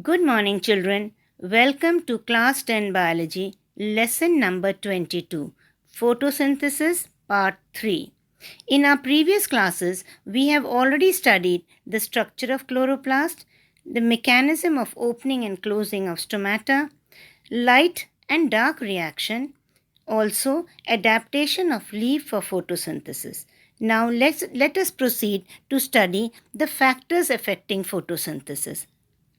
Good morning, children. Welcome to Class 10 Biology, Lesson number 22, Photosynthesis, Part 3. In our previous classes, we have already studied the structure of chloroplast, the mechanism of opening and closing of stomata, light and dark reaction, also adaptation of leaf for photosynthesis. Now let us proceed to study the factors affecting photosynthesis.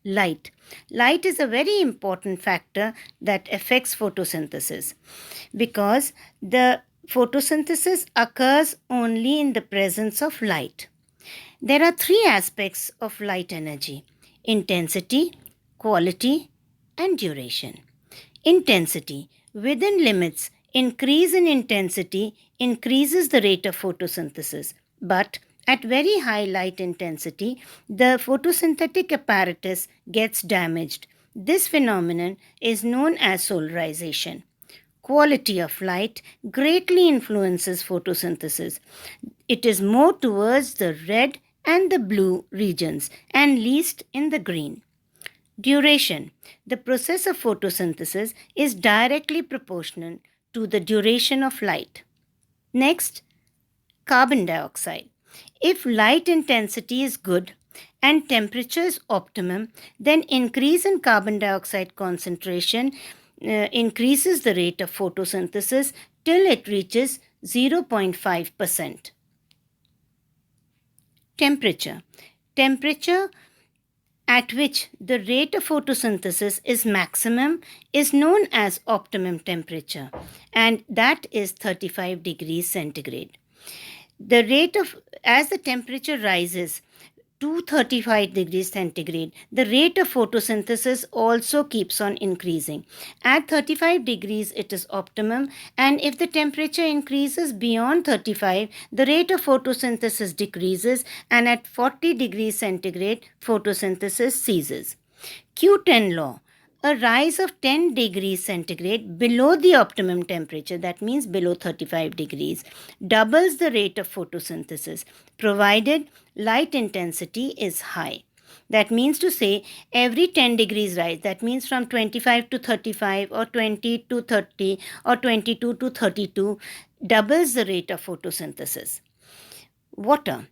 Light. Light is a very important factor that affects photosynthesis because the photosynthesis occurs only in the presence of light. There are three aspects of light energy: intensity, quality, and duration. Intensity. Within limits, increase in intensity increases the rate of photosynthesis, but at very high light intensity, the photosynthetic apparatus gets damaged. This phenomenon is known as solarization. Quality of light greatly influences photosynthesis. It is more towards the red and the blue regions and least in the green. Duration. The process of photosynthesis is directly proportional to the duration of light. Next, carbon dioxide. If light intensity is good and temperature is optimum, then increase in carbon dioxide concentration increases the rate of photosynthesis till it reaches 0.5%. Temperature. Temperature at which the rate of photosynthesis is maximum is known as optimum temperature, and that is 35 degrees centigrade. The rate of, as the temperature rises to 35 degrees centigrade, the rate of photosynthesis also keeps on increasing. At 35 degrees, it is optimum, and if the temperature increases beyond 35, the rate of photosynthesis decreases, and at 40 degrees centigrade, photosynthesis ceases. Q10 law. A rise of 10 degrees centigrade below the optimum temperature, that means below 35 degrees, doubles the rate of photosynthesis, provided light intensity is high. That means to say every 10 degrees rise, that means from 25 to 35 or 20 to 30 or 22 to 32, doubles the rate of photosynthesis. Water.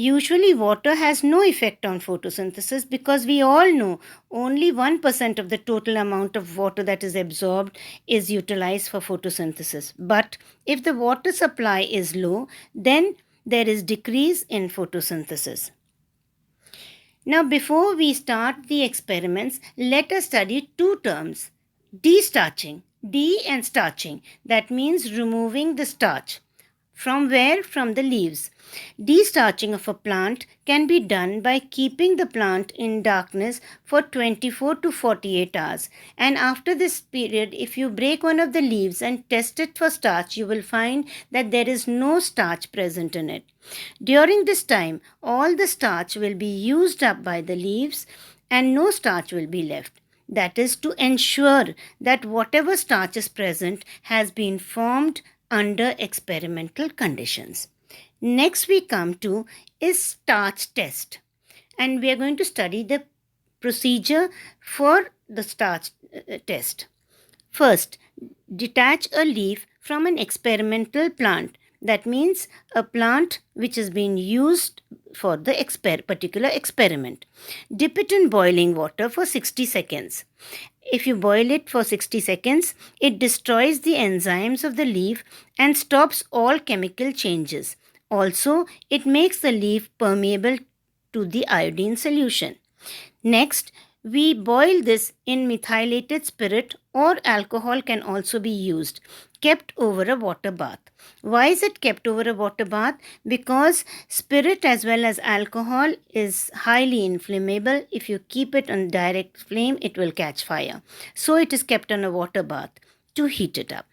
Usually, water has no effect on photosynthesis because we all know only 1% of the total amount of water that is absorbed is utilized for photosynthesis. But if the water supply is low, then there is decrease in photosynthesis. Now, before we start the experiments, let us study two terms: destarching, de and starching. That means removing the starch. From where? From the leaves. Destarching of a plant can be done by keeping the plant in darkness for 24 to 48 hours. And after this period, if you break one of the leaves and test it for starch, you will find that there is no starch present in it. During this time, all the starch will be used up by the leaves and no starch will be left. That is to ensure that whatever starch is present has been formed under experimental conditions. Next we come to is starch test, and we are going to study the procedure for the starch test. First, detach a leaf from an experimental plant. That means a plant which has been used for the particular experiment. Dip it in boiling water for 60 seconds. If you boil it for 60 seconds, it destroys the enzymes of the leaf and stops all chemical changes. Also, it makes the leaf permeable to the iodine solution. Next, we boil this in methylated spirit, or alcohol can also be used, kept over a water bath. Why is it kept over a water bath? Because spirit as well as alcohol is highly inflammable. If you keep it on direct flame, it will catch fire. So it is kept on a water bath to heat it up.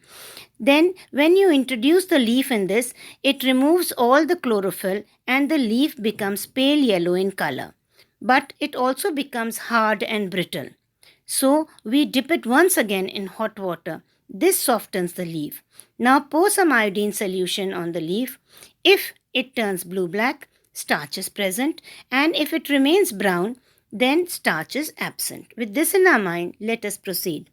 Then when you introduce the leaf in this, it removes all the chlorophyll and the leaf becomes pale yellow in color. But it also becomes hard and brittle. So we dip it once again in hot water. This softens the leaf. Now pour some iodine solution on the leaf. If it turns blue-black, starch is present, and if it remains brown, then starch is absent. With this in our mind, let us proceed.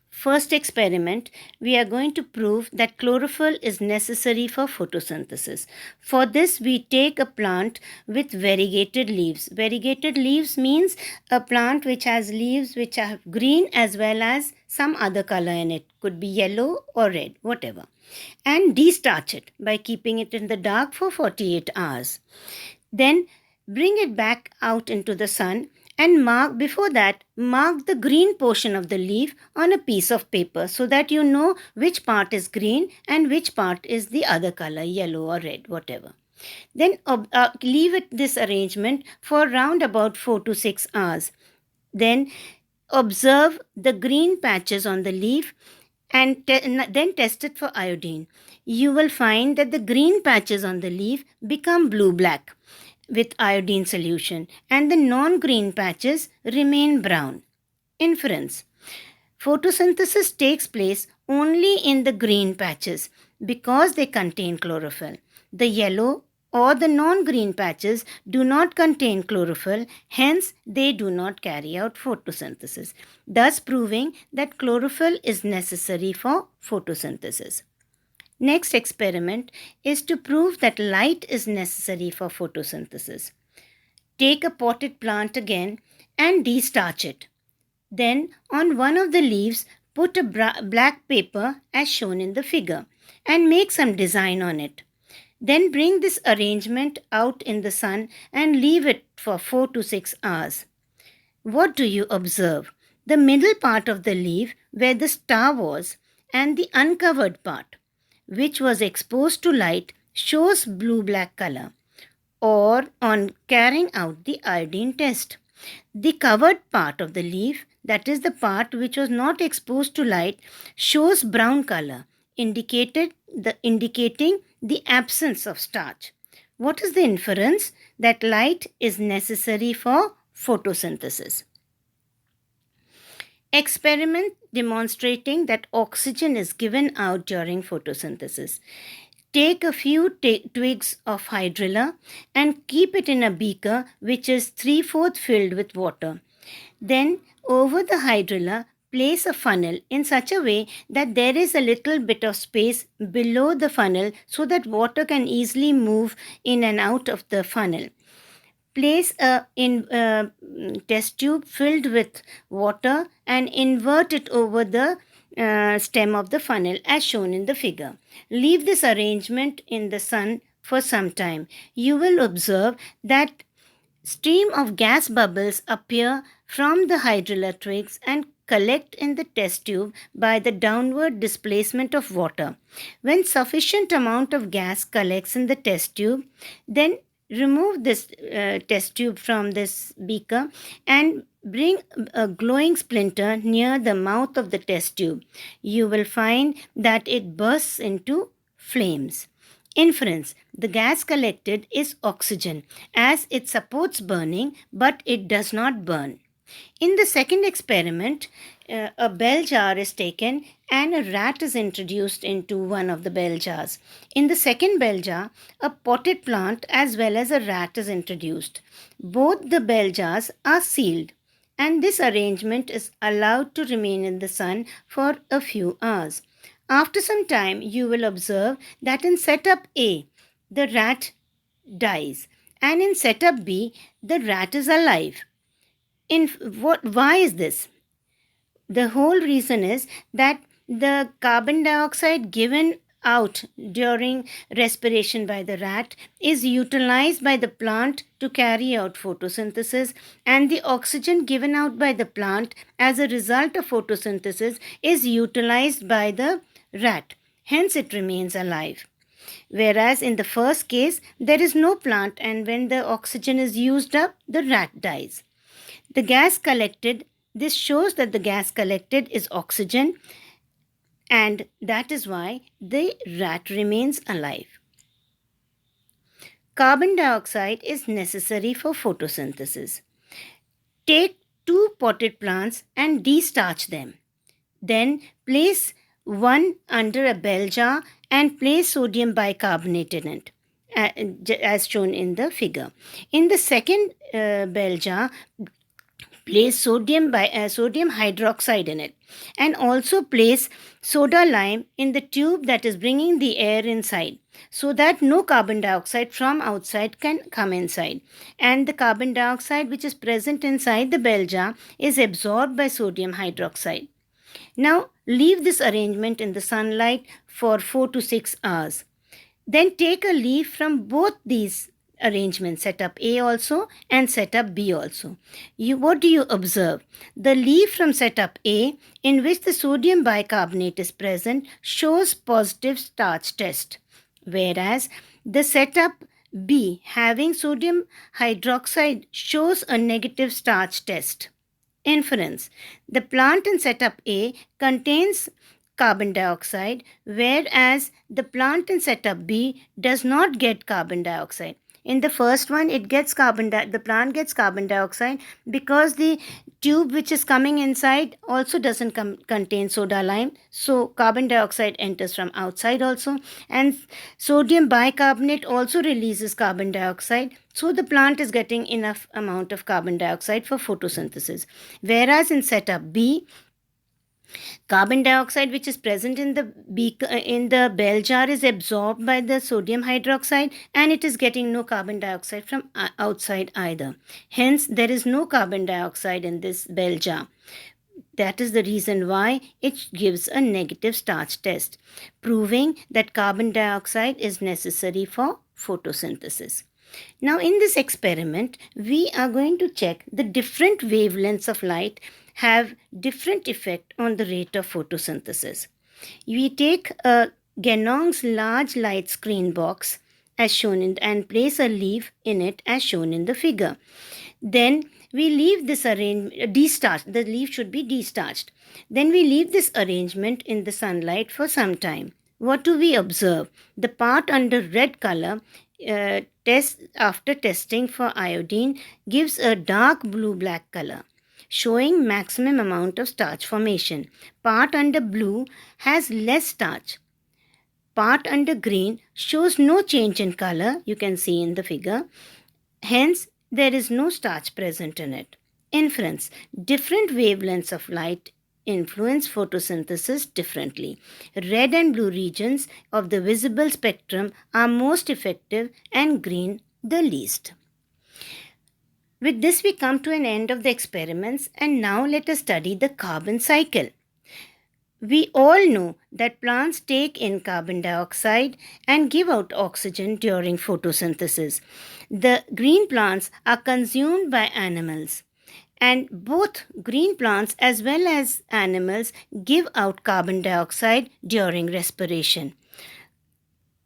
First experiment, we are going to prove that chlorophyll is necessary for photosynthesis. For this, we take a plant with variegated leaves. Variegated leaves means a plant which has leaves which are green as well as some other color in it. Could be yellow or red, whatever. And destarch it by keeping it in the dark for 48 hours. Then bring it back out into the sun and mark the green portion of the leaf on a piece of paper so that you know which part is green and which part is the other color, yellow or red, whatever. Then leave it this arrangement for around about 4 to 6 hours. Then observe the green patches on the leaf and then test it for iodine. You will find that the green patches on the leaf become blue-black with iodine solution and the non-green patches remain brown. Inference. Photosynthesis takes place only in the green patches because they contain chlorophyll. The yellow or the non-green patches do not contain chlorophyll, hence they do not carry out photosynthesis, thus proving that chlorophyll is necessary for photosynthesis. Next experiment is to prove that light is necessary for photosynthesis. Take a potted plant again and destarch it. Then on one of the leaves put a black paper as shown in the figure and make some design on it. Then bring this arrangement out in the sun and leave it for 4 to 6 hours. What do you observe? The middle part of the leaf where the star was and the uncovered part, which was exposed to light, shows blue-black color, or on carrying out the iodine test. The covered part of the leaf, that is the part which was not exposed to light, shows brown color, indicating the absence of starch. What is the inference? That light is necessary for photosynthesis. Experiment demonstrating that oxygen is given out during photosynthesis. Take a few twigs of hydrilla and keep it in a beaker which is 3/4 filled with water. Then over the hydrilla, place a funnel in such a way that there is a little bit of space below the funnel so that water can easily move in and out of the funnel. Place a test tube filled with water and invert it over the stem of the funnel as shown in the figure. Leave this arrangement in the sun for some time. You will observe that stream of gas bubbles appear from the hydrilla twigs and collect in the test tube by the downward displacement of water. When sufficient amount of gas collects in the test tube, then remove this test tube from this beaker and bring a glowing splinter near the mouth of the test tube. You will find that it bursts into flames. Inference. The gas collected is oxygen as it supports burning but it does not burn. In the second experiment, a bell jar is taken and a rat is introduced into one of the bell jars. In the second bell jar, a potted plant as well as a rat is introduced. Both the bell jars are sealed and this arrangement is allowed to remain in the sun for a few hours. After some time, you will observe that in setup A, the rat dies and in setup B, the rat is alive. Why is this? The whole reason is that the carbon dioxide given out during respiration by the rat is utilized by the plant to carry out photosynthesis, and the oxygen given out by the plant as a result of photosynthesis is utilized by the rat. Hence, it remains alive. Whereas in the first case, there is no plant, and when the oxygen is used up, the rat dies. The gas collected, this shows that the gas collected is oxygen, and that is why the rat remains alive. Carbon dioxide is necessary for photosynthesis. Take 2 potted plants and destarch them. Then place one under a bell jar and place sodium bicarbonate in it as shown in the figure. In the second bell jar, place sodium hydroxide in it, and also place soda lime in the tube that is bringing the air inside, so that no carbon dioxide from outside can come inside, and the carbon dioxide which is present inside the bell jar is absorbed by sodium hydroxide. Now leave this arrangement in the sunlight for 4 to 6 hours. Then take a leaf from both these arrangements, setup A also and setup B also. What do you observe? The leaf from setup A, in which the sodium bicarbonate is present, shows positive starch test, whereas the setup B, having sodium hydroxide, shows a negative starch test. Inference: the plant in setup A contains carbon dioxide, whereas the plant in setup B does not get carbon dioxide. In the first one, it gets the plant gets carbon dioxide because the tube which is coming inside also doesn't contain soda lime, so carbon dioxide enters from outside also, and sodium bicarbonate also releases carbon dioxide, so the plant is getting enough amount of carbon dioxide for photosynthesis. Whereas in setup B, carbon dioxide which is present in the bell jar is absorbed by the sodium hydroxide, and it is getting no carbon dioxide from outside either. Hence, there is no carbon dioxide in this bell jar. That is the reason why it gives a negative starch test, proving that carbon dioxide is necessary for photosynthesis. Now, in this experiment, we are going to check the different wavelengths of light have different effect on the rate of photosynthesis. We take a Ganong's large light screen box as shown and place a leaf in it as shown in the figure. Then we leave this destarched. The leaf should be destarched. Then we leave this arrangement in the sunlight for some time. What do we observe? The part under red color after testing for iodine gives a dark blue-black color, showing maximum amount of starch formation. Part under blue has less starch. Part under green shows no change in color, you can see in the figure. Hence, there is no starch present in it. Inference: different wavelengths of light influence photosynthesis differently. Red and blue regions of the visible spectrum are most effective and green the least. With this, we come to an end of the experiments, and now let us study the carbon cycle. We all know that plants take in carbon dioxide and give out oxygen during photosynthesis. The green plants are consumed by animals, and both green plants as well as animals give out carbon dioxide during respiration.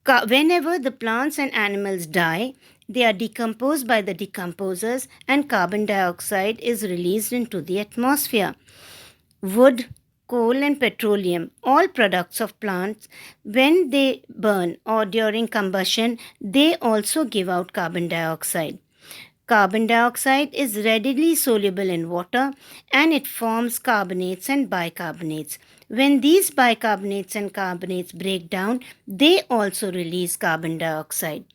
Whenever the plants and animals die, they are decomposed by the decomposers, and carbon dioxide is released into the atmosphere. Wood, coal, and petroleum, all products of plants, when they burn or during combustion, they also give out carbon dioxide. Carbon dioxide is readily soluble in water, and it forms carbonates and bicarbonates. When these bicarbonates and carbonates break down, they also release carbon dioxide.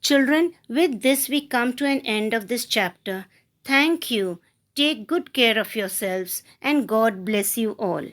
Children, with this we come to an end of this chapter. Thank you. Take good care of yourselves, and God bless you all.